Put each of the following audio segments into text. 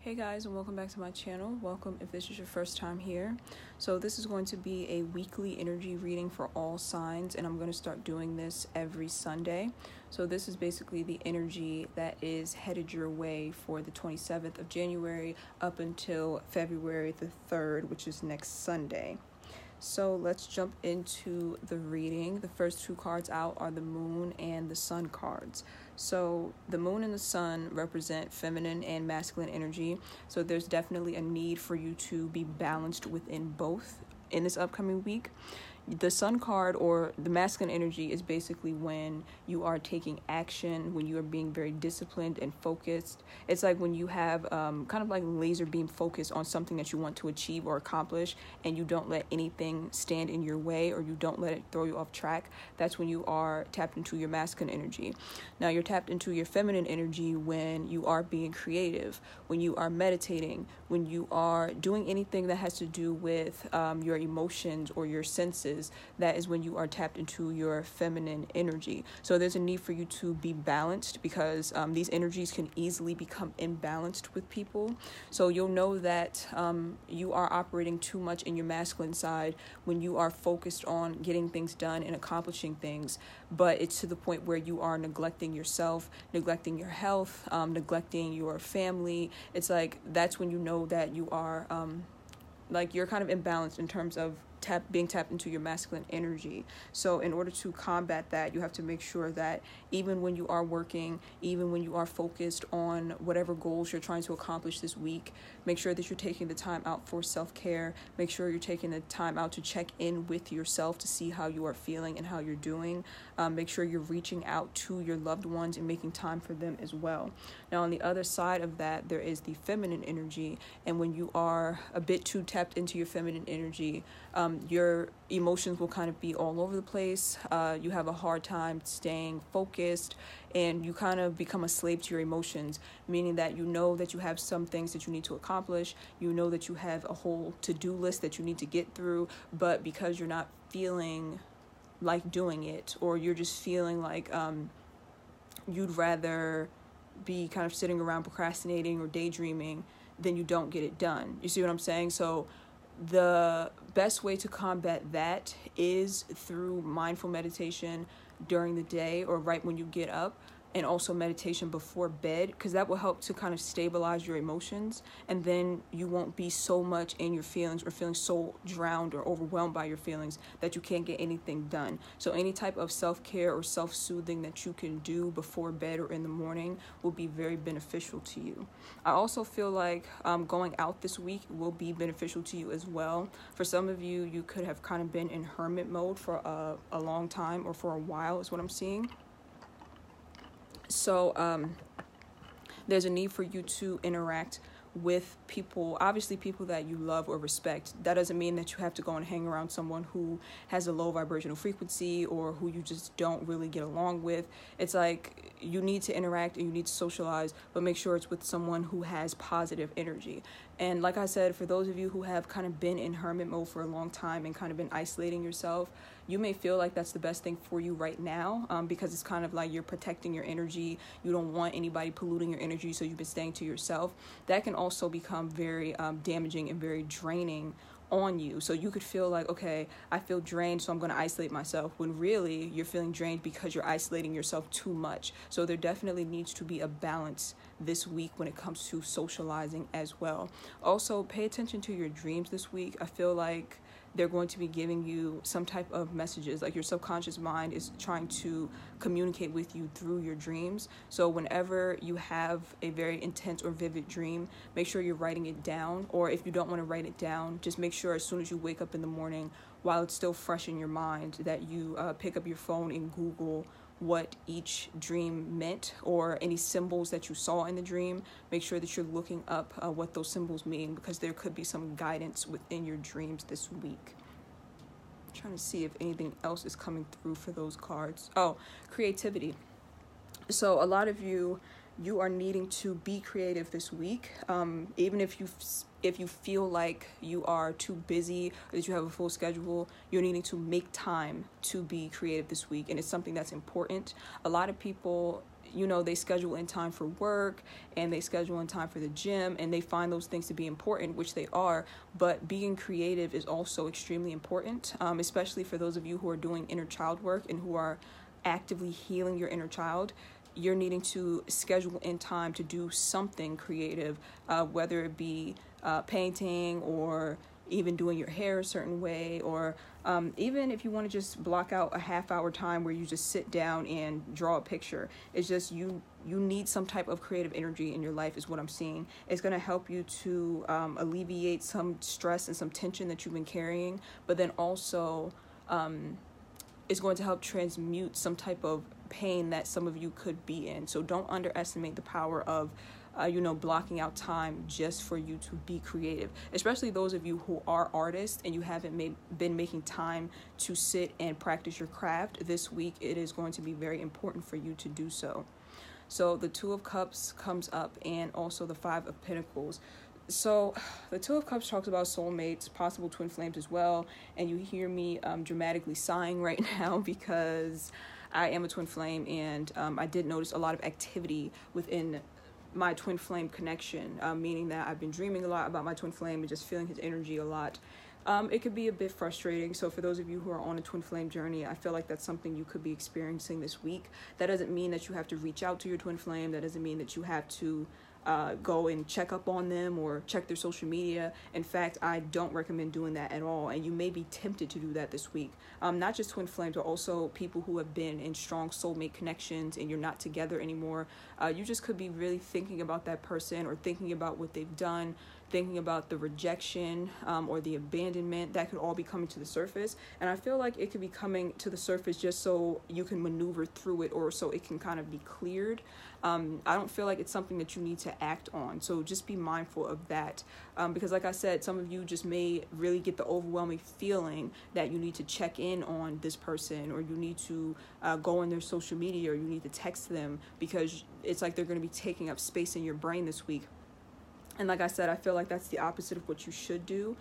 Hey guys, and welcome back to my channel. Welcome if this is your first time here. So this is going to be a weekly energy reading for all signs, and I'm going to start doing this every Sunday. So this is basically the energy that is headed your way for the 27th of January up until February the 3rd, which is next Sunday. So let's jump into the reading. The first two cards out are the Moon and the Sun cards. So the Moon and the Sun represent feminine and masculine energy. So there's definitely a need for you to be balanced within both in this upcoming week. The Sun card, or the masculine energy, is basically when you are taking action, when you are being very disciplined and focused. It's like when you have kind of like laser beam focus on something that you want to achieve or accomplish, and you don't let anything stand in your way, or you don't let it throw you off track. That's when you are tapped into your masculine energy. Now you're tapped into your feminine energy when you are being creative, when you are meditating, when you are doing anything that has to do with your emotions or your senses. That is when you are tapped into your feminine energy. So there's a need for you to be balanced, because these energies can easily become imbalanced with people. So you'll know that you are operating too much in your masculine side when you are focused on getting things done and accomplishing things, but it's to the point where you are neglecting yourself, neglecting your health, neglecting your family. It's like that's when you know that you are you're kind of imbalanced in terms of being tapped into your masculine energy. So in order to combat that, you have to make sure that even when you are working, even when you are focused on whatever goals you're trying to accomplish this week, make sure that you're taking the time out for self-care. Make sure you're taking the time out to check in with yourself to see how you are feeling and how you're doing. Make sure you're reaching out to your loved ones and making time for them as well. Now, on the other side of that, there is the feminine energy. And when you are a bit too tapped into your feminine energy, your emotions will kind of be all over the place. You have a hard time staying focused, and you kind of become a slave to your emotions, meaning that you know that you have some things that you need to accomplish. You know that you have a whole to-do list that you need to get through, but because you're not feeling like doing it, or you're just feeling like you'd rather be kind of sitting around procrastinating or daydreaming, then you don't get it done. You see what I'm saying? So the best way to combat that is through mindful meditation during the day or right when you get up, and also meditation before bed, because that will help to kind of stabilize your emotions, and then you won't be so much in your feelings or feeling so drowned or overwhelmed by your feelings that you can't get anything done. So any type of self-care or self-soothing that you can do before bed or in the morning will be very beneficial to you. I also feel like going out this week will be beneficial to you as well. For some of you, you could have kind of been in hermit mode for a long time, or for a while is what I'm seeing. So there's a need for you to interact with people, obviously people that you love or respect. That doesn't mean that you have to go and hang around someone who has a low vibrational frequency or who you just don't really get along with. It's like you need to interact and you need to socialize, but make sure it's with someone who has positive energy. And like I said, for those of you who have kind of been in hermit mode for a long time and kind of been isolating yourself, you may feel like that's the best thing for you right now, because it's kind of like you're protecting your energy. You don't want anybody polluting your energy, so you've been staying to yourself. That can also become very damaging and very draining on you. So you could feel like, okay, I feel drained, so I'm going to isolate myself, when really you're feeling drained because you're isolating yourself too much. So there definitely needs to be a balance this week when it comes to socializing as well. Also, pay attention to your dreams this week. I feel like they're going to be giving you some type of messages, like your subconscious mind is trying to communicate with you through your dreams. So whenever you have a very intense or vivid dream, make sure you're writing it down. Or if you don't want to write it down, just make sure as soon as you wake up in the morning, while it's still fresh in your mind, that you pick up your phone and Google what each dream meant, or any symbols that you saw in the dream. Make sure that you're looking up what those symbols mean, because there could be some guidance within your dreams this week. I'm trying to see if anything else is coming through for those cards. Oh, creativity. So a lot of you are needing to be creative this week, even if you feel like you are too busy, or that you have a full schedule. You're needing to make time to be creative this week, and it's something that's important. A lot of people, they schedule in time for work and they schedule in time for the gym, and they find those things to be important, which they are. But being creative is also extremely important, especially for those of you who are doing inner child work and who are actively healing your inner child. You're needing to schedule in time to do something creative, whether it be painting or even doing your hair a certain way, or even if you want to just block out a half-hour time where you just sit down and draw a picture. It's just you need some type of creative energy in your life is what I'm seeing. It's going to help you to alleviate some stress and some tension that you've been carrying, but then also it's going to help transmute some type of pain that some of you could be in. So don't underestimate the power of blocking out time just for you to be creative, especially those of you who are artists and you haven't been making time to sit and practice your craft. This week, it is going to be very important for you to do so. So the Two of Cups comes up, and also the Five of Pentacles. So the Two of Cups talks about soulmates, possible twin flames as well. And you hear me dramatically sighing right now because I am a twin flame, and I did notice a lot of activity within my twin flame connection, meaning that I've been dreaming a lot about my twin flame and just feeling his energy a lot. It could be a bit frustrating. So for those of you who are on a twin flame journey, I feel like that's something you could be experiencing this week. That doesn't mean that you have to reach out to your twin flame. That doesn't mean that you have to go and check up on them or check their social media. In fact, I don't recommend doing that at all. And you may be tempted to do that this week. Not just twin flames, but also people who have been in strong soulmate connections and you're not together anymore. You just could be really thinking about that person or thinking about what they've done, thinking about the rejection or the abandonment. That could all be coming to the surface. And I feel like it could be coming to the surface just so you can maneuver through it, or so it can kind of be cleared. I don't feel like it's something that you need to act on. So just be mindful of that. Because like I said, some of you just may really get the overwhelming feeling that you need to check in on this person, or you need to go on their social media, or you need to text them, because it's like they're going to be taking up space in your brain this week. And like I said, I feel like that's the opposite of what you should do.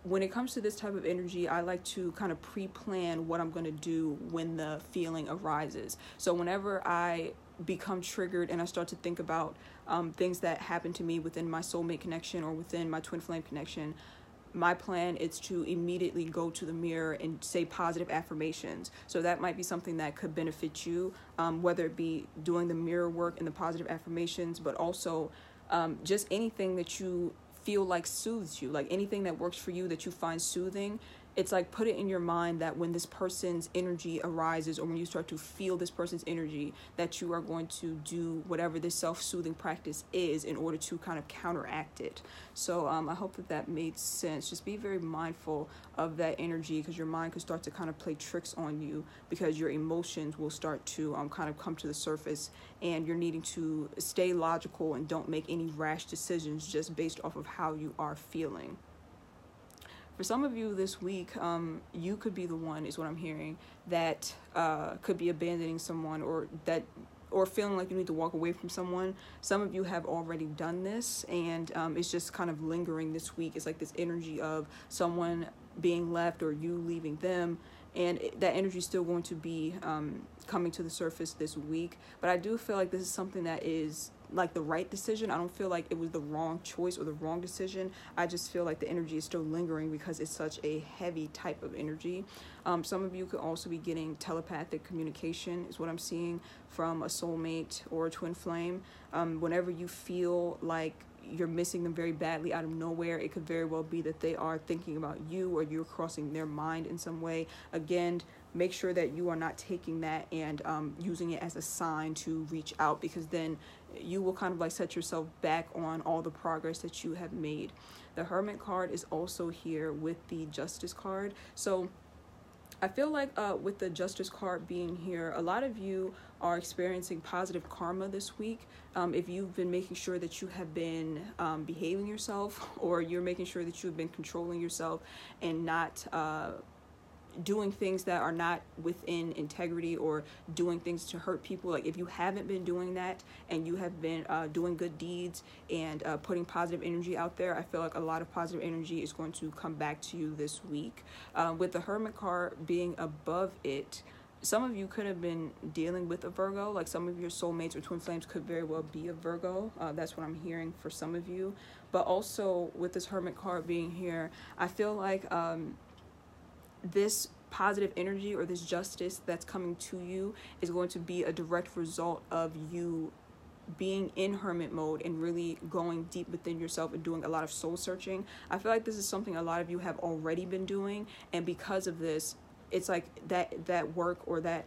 When it comes to this type of energy, I like to kind of pre-plan what I'm going to do when the feeling arises. So whenever I become triggered and I start to think about things that happen to me within my soulmate connection or within my twin flame connection, my plan is to immediately go to the mirror and say positive affirmations. So that might be something that could benefit you, whether it be doing the mirror work and the positive affirmations, but also just anything that you feel like soothes you, like anything that works for you that you find soothing. It's like, put it in your mind that when this person's energy arises, or when you start to feel this person's energy, that you are going to do whatever this self-soothing practice is in order to kind of counteract it. So I hope that made sense. Just be very mindful of that energy, because your mind could start to kind of play tricks on you, because your emotions will start to kind of come to the surface, and you're needing to stay logical and don't make any rash decisions just based off of how you are feeling. For some of you this week, you could be the one, is what I'm hearing, that could be abandoning someone, or feeling like you need to walk away from someone. Some of you have already done this, and it's just kind of lingering this week. It's like this energy of someone being left or you leaving them, and that energy is still going to be coming to the surface this week. But I do feel like this is something that is like the right decision. I don't feel like it was the wrong choice or the wrong decision. I just feel like the energy is still lingering because it's such a heavy type of energy. Some of you could also be getting telepathic communication, is what I'm seeing, from a soulmate or a twin flame. Whenever you feel like you're missing them very badly out of nowhere, it could very well be that they are thinking about you, or you're crossing their mind in some way. Again, make sure that you are not taking that and using it as a sign to reach out, because then you will kind of like set yourself back on all the progress that you have made. The Hermit card is also here with the Justice card. So I feel like with the Justice card being here, a lot of you are experiencing positive karma this week. If you've been making sure that you have been behaving yourself, or you're making sure that you've been controlling yourself and not doing things that are not within integrity, or doing things to hurt people. Like if you haven't been doing that and you have been doing good deeds and putting positive energy out there, I feel like a lot of positive energy is going to come back to you this week. With the Hermit card being above it, some of you could have been dealing with a Virgo, like some of your soulmates or twin flames could very well be a Virgo. That's what I'm hearing for some of you. But also with this Hermit card being here, I feel like this positive energy or this justice that's coming to you is going to be a direct result of you being in hermit mode and really going deep within yourself and doing a lot of soul searching. I feel like this is something a lot of you have already been doing, and because of this, it's like that work or that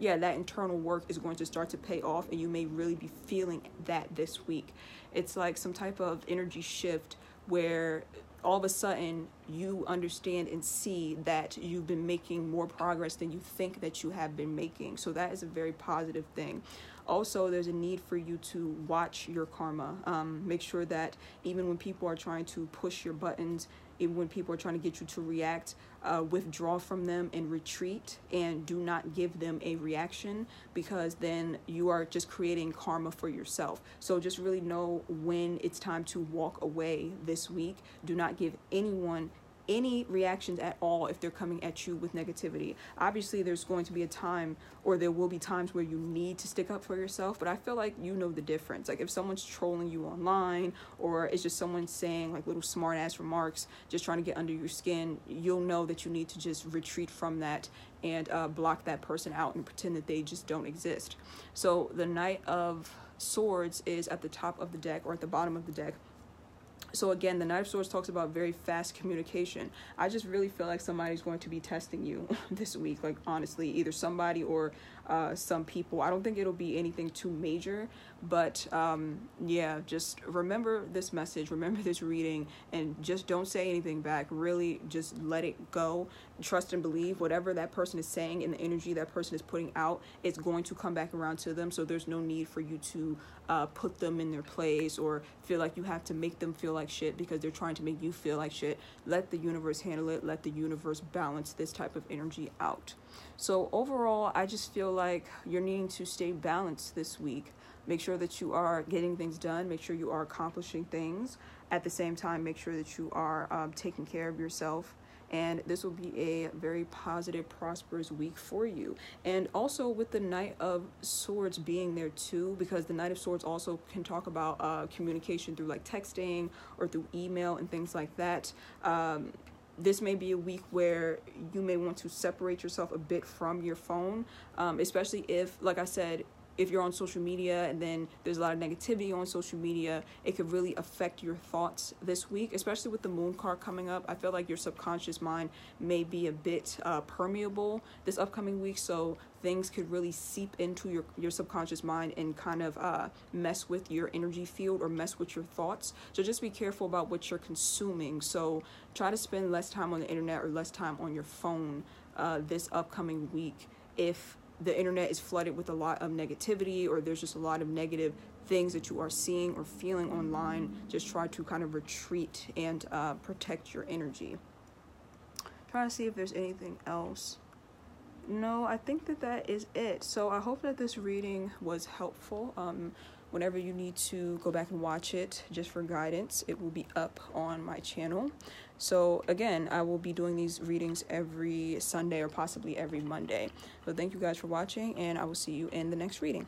internal work is going to start to pay off, and you may really be feeling that this week. It's like some type of energy shift where all of a sudden you understand and see that you've been making more progress than you think that you have been making. So that is a very positive thing. Also, there's a need for you to watch your karma. Make sure that even when people are trying to push your buttons, even when people are trying to get you to react, withdraw from them and retreat, and do not give them a reaction, because then you are just creating karma for yourself. So just really know when it's time to walk away this week. Do not give anyone any reactions at all if they're coming at you with negativity. Obviously, there's going to be a time, or there will be times where you need to stick up for yourself, but I feel like you know the difference. Like if someone's trolling you online, or it's just someone saying like little smart ass remarks, just trying to get under your skin, you'll know that you need to just retreat from that and block that person out and pretend that they just don't exist. So the Knight of Swords is at the top of the deck, or at the bottom of the deck. So again, the Knight of Swords talks about very fast communication. I just really feel like somebody's going to be testing you this week. Like honestly, either somebody or some people. I don't think it'll be anything too major, but yeah, just remember this message, remember this reading, and just don't say anything back. Really just let it go. Trust and believe whatever that person is saying and the energy that person is putting out, it's going to come back around to them. So there's no need for you to put them in their place or feel like you have to make them feel like shit because they're trying to make you feel like shit. Let the universe handle it. Let the universe balance this type of energy out. So overall, I just feel like you're needing to stay balanced this week. Make sure that you are getting things done. Make sure you are accomplishing things. At the same time, make sure that you are taking care of yourself. And this will be a very positive, prosperous week for you. And also with the Knight of Swords being there too, because the Knight of Swords also can talk about communication through like texting or through email and things like that. This may be a week where you may want to separate yourself a bit from your phone, especially if, like I said, if you're on social media and then there's a lot of negativity on social media, it could really affect your thoughts this week, especially with the Moon card coming up. I feel like your subconscious mind may be a bit permeable this upcoming week, so things could really seep into your subconscious mind and kind of mess with your energy field or mess with your thoughts. So just be careful about what you're consuming. So try to spend less time on the internet or less time on your phone this upcoming week. If the internet is flooded with a lot of negativity or there's just a lot of negative things that you are seeing or feeling online, just try to kind of retreat and protect your energy. Trying to see if there's anything else. No, I think that is it. So I hope that this reading was helpful. Whenever you need to go back and watch it just for guidance, it will be up on my channel. So again, I will be doing these readings every Sunday or possibly every Monday. So thank you guys for watching, and I will see you in the next reading.